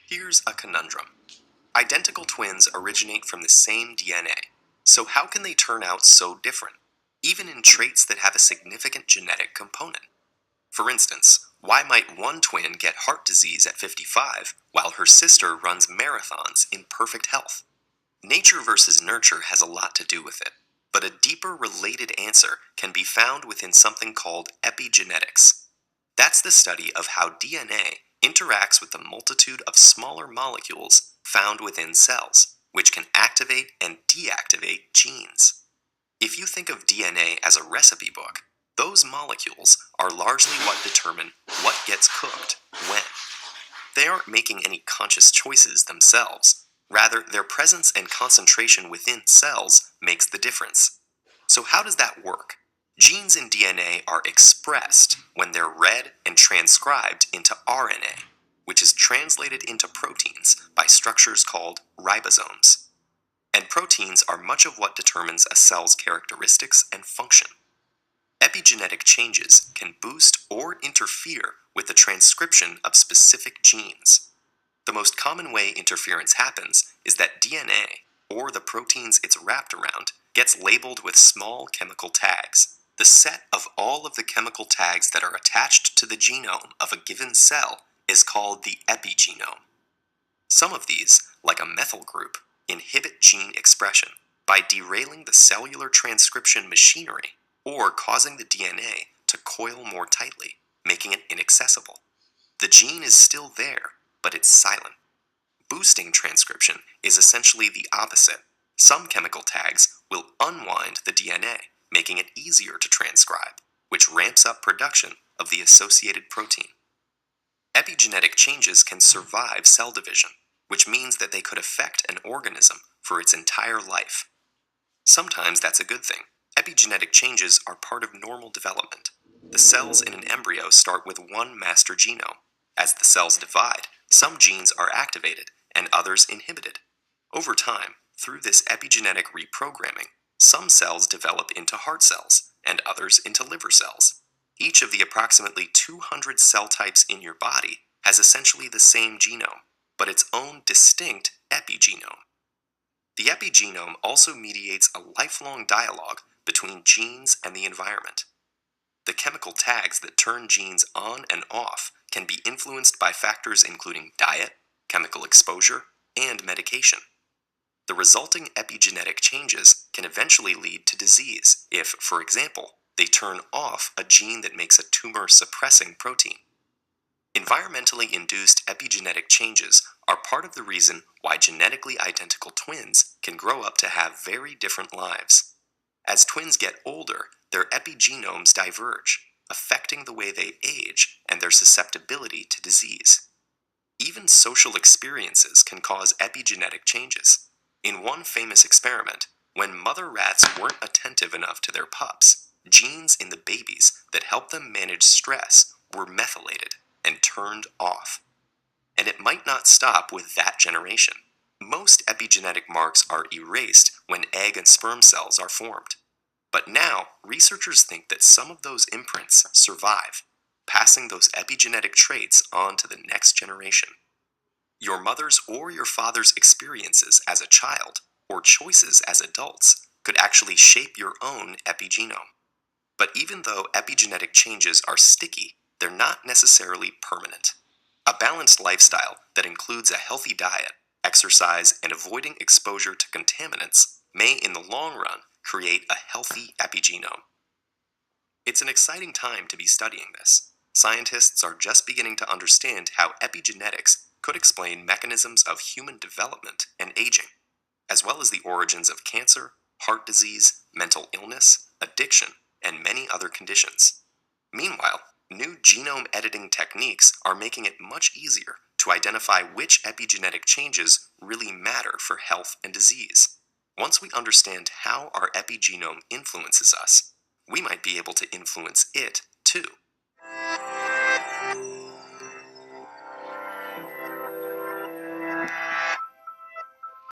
Here's a conundrum. Identical twins originate from the same DNA, so how can they turn out so different, even in traits that have a significant genetic component? For instance, why might one twin get heart disease at 55 while her sister runs marathons in perfect health? Nature versus nurture has a lot to do with it, but a deeper related answer can be found within something called epigenetics. That's the study of how DNA interacts with the multitude of smaller molecules found within cells, which can activate and deactivate genes. If you think of DNA as a recipe book, those molecules are largely what determine what gets cooked when. They aren't making any conscious choices themselves. Rather, their presence and concentration within cells makes the difference. So how does that work? Genes in DNA are expressed when they're read and transcribed into RNA, which is translated into proteins by structures called ribosomes. And proteins are much of what determines a cell's characteristics and function. Epigenetic changes can boost or interfere with the transcription of specific genes. The most common way interference happens is that DNA, or the proteins it's wrapped around, gets labeled with small chemical tags. The set of all of the chemical tags that are attached to the genome of a given cell is called the epigenome. Some of these, like a methyl group, inhibit gene expression by derailing the cellular transcription machinery or causing the DNA to coil more tightly, making it inaccessible. The gene is still there, but it's silent. Boosting transcription is essentially the opposite. Some chemical tags will unwind the DNA, making it easier to transcribe, which ramps up production of the associated protein. Epigenetic changes can survive cell division, which means that they could affect an organism for its entire life. Sometimes that's a good thing. Epigenetic changes are part of normal development. The cells in an embryo start with one master genome. As the cells divide, some genes are activated and others inhibited. Over time, through this epigenetic reprogramming, some cells develop into heart cells and others into liver cells. Each of the approximately 200 cell types in your body has essentially the same genome, but its own distinct epigenome. The epigenome also mediates a lifelong dialogue between genes and the environment. The chemical tags that turn genes on and off can be influenced by factors including diet, chemical exposure, and medication. The resulting epigenetic changes can eventually lead to disease if, for example, they turn off a gene that makes a tumor-suppressing protein. Environmentally induced epigenetic changes are part of the reason why genetically identical twins can grow up to have very different lives. As twins get older, their epigenomes diverge, affecting the way they age and their susceptibility to disease. Even social experiences can cause epigenetic changes. In one famous experiment, when mother rats weren't attentive enough to their pups, genes in the babies that help them manage stress were methylated and turned off. And it might not stop with that generation. Most epigenetic marks are erased when egg and sperm cells are formed. But now, researchers think that some of those imprints survive, passing those epigenetic traits on to the next generation. Your mother's or your father's experiences as a child, or choices as adults, could actually shape your own epigenome. But even though epigenetic changes are sticky, they're not necessarily permanent. A balanced lifestyle that includes a healthy diet, exercise, and avoiding exposure to contaminants may, in the long run, create a healthy epigenome. It's an exciting time to be studying this. Scientists are just beginning to understand how epigenetics could explain mechanisms of human development and aging, as well as the origins of cancer, heart disease, mental illness, addiction, and many other conditions. Meanwhile, new genome editing techniques are making it much easier to identify which epigenetic changes really matter for health and disease. Once we understand how our epigenome influences us, we might be able to influence it too.